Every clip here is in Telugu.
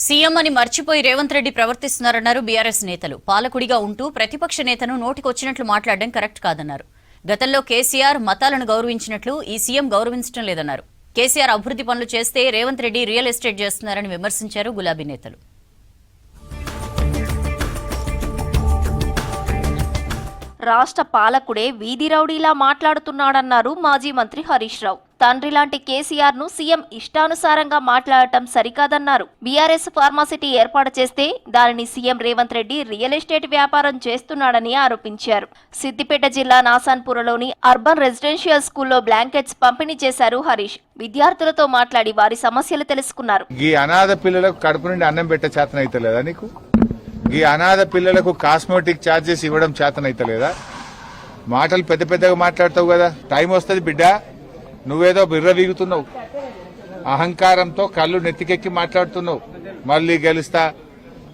సీఎం అని మర్చిపోయి రేవంత్ రెడ్డి ప్రవర్తిస్తున్నారన్నారు బీఆర్ఎస్ నేతలు. పాలకుడిగా ఉంటూ ప్రతిపక్ష నేతను నోటికొచ్చినట్లు మాట్లాడడం కరెక్ట్ కాదన్నారు. గతంలో కేసీఆర్ మతాలను గౌరవించినట్లు ఈ సీఎం గౌరవించడం లేదన్నారు. కేసీఆర్ అభివృద్ధి పనులు చేస్తే రేవంత్ రెడ్డి రియల్ ఎస్టేట్ చేస్తున్నారని విమర్శించారు గులాబీ నేతలు. రాష్ట్ర పాలకుడే వీధి రౌడీలా మాట్లాడుతున్నాడన్నారు మాజీ మంత్రి హరీష్ రావు. తండ్రి లాంటి కేసీఆర్ ను సీఎం ఇష్టానుసారంగా మాట్లాడటం సరికాదన్నారు. బీఆర్ఎస్ ఫార్మాసిటీ ఏర్పాటు చేస్తే దానిని CM Revanth Reddy real estate వ్యాపారం చేస్తున్నాడని ఆరోపించారు. సిద్దిపేట జిల్లా నాసాన్పురలోని అర్బన్ రెసిడెన్షియల్ స్కూల్లో బ్లాంకెట్స్ పంపిణీ చేశారు హరీష్. విద్యార్థులతో మాట్లాడి వారి సమస్యలు తెలుసుకున్నారు. ఈ అనాథ పిల్లలకు కడుపు నుండి అన్నం పెట్టే చేతనైతలేదా నీకు? ఈ అనాథ పిల్లలకు కాస్మెటిక్ ఛార్జెస్ ఇవ్వడం చేతనైతలేదా? మాటలు పెద్ద పెద్దగా మాట్లాడతావు కదా, టైం వస్తుంది బిడ్డ. నువ్వేదో బిర్ర వీగుతున్నావు, అహంకారంతో కళ్ళు నెత్తికెక్కి మాట్లాడుతున్నావు. మళ్లీ గెలుస్తా,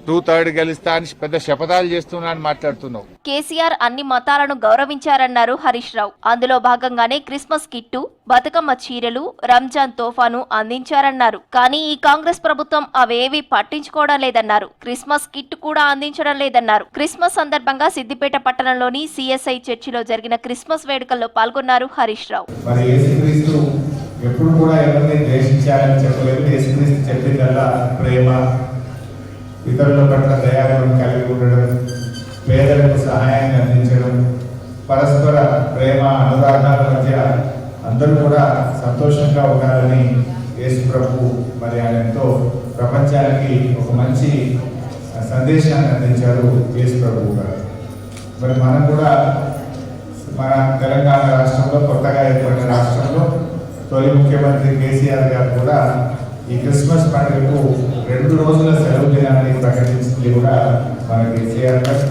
2/3 గెలుస్తా అని పెద్ద శపథాలు చేస్తున్నా అని మాట్లాడుతున్నావు. కేసీఆర్ అన్ని మతాలను గౌరవించారన్నారు హరీష్ రావు. అందులో భాగంగానే క్రిస్మస్ కిట్టు, బతుకమ్మ చీరలు, రంజాన్ తోఫాను అందించారన్నారు. కానీ ఈ కాంగ్రెస్ ప్రభుత్వం అవేవి పట్టించుకోవడం లేదన్నారు. క్రిస్మస్ కిట్ కూడా అందించడం లేదన్నారు. క్రిస్మస్ సందర్భంగా సిద్దిపేట పట్టణంలోని సిఎస్ఐ చర్చిలో జరిగిన క్రిస్మస్ వేడుకల్లో పాల్గొన్నారు హరీష్ రావు. ఎప్పుడు కూడా ఎవరిని ద్వేషించాలని చెప్పలేదు. యేసుక్రీస్తు చెప్పిందల్లా ప్రేమ, ఇతరుల పట్ల దయాలను కలిగి ఉండడం, పేదలకు సహాయాన్ని అందించడం, పరస్పర ప్రేమ అనురాగాల మధ్య అందరూ కూడా సంతోషంగా ఉండాలని యేసు ప్రభు మరి ఆయనతో ప్రపంచానికి ఒక మంచి సందేశాన్ని అందించారు యేసు ప్రభు గారు. మరి మనం కూడా మన తెలంగాణ రాష్ట్రంలో, కొత్తగా ఏర్పడిన రాష్ట్రంలో తొలి ముఖ్యమంత్రి కేసీఆర్ గారు కూడా ఈ క్రిస్మస్ పండుగకు 2 రోజుల సెలవు దినాన్ని ప్రకటించింది కూడా మన కేసీఆర్ గారు.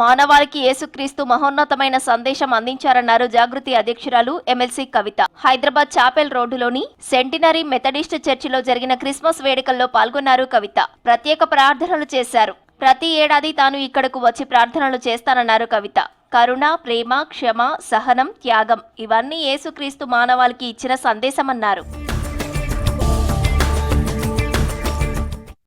మానవాళికి యేసుక్రీస్తు మహోన్నతమైన సందేశం అందించారన్నారు జాగృతి అధ్యక్షురాలు ఎమ్మెల్సీ కవిత. హైదరాబాద్ చాపెల్ రోడ్డులోని సెంటినరీ మెథడిస్ట్ చర్చిలో జరిగిన క్రిస్మస్ వేడుకల్లో పాల్గొన్నారు కవిత. ప్రత్యేక ప్రార్థనలు చేశారు. ప్రతి ఏడాది తాను ఇక్కడకు వచ్చి ప్రార్థనలు చేస్తానన్నారు కవిత. కరుణ, ప్రేమ, క్షమ, సహనం, త్యాగం ఇవన్నీ యేసుక్రీస్తు మానవాళికి ఇచ్చిన సందేశమన్నారు.